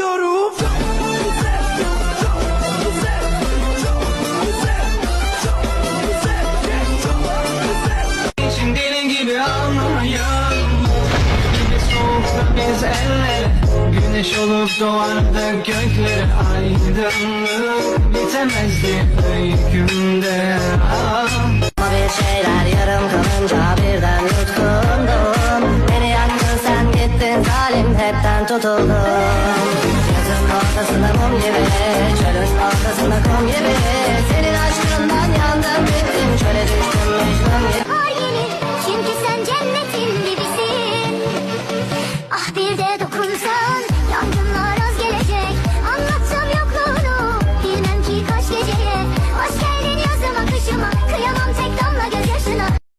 istiyorum. İçim deli gibi anlayan gibi soğukta biz el ele. Güneş olup doğardı göklere, aydınlık bitemezdi öykümde. Ama bir şeyler yarım kalınca birden yutkundum. Beni yaktın sen gittin zalim, hepten tutuldum. Yazın ortasında mum gibi, çölün ortasında kum gibi. Senin aşkından yandım bittim, çöle düştüm.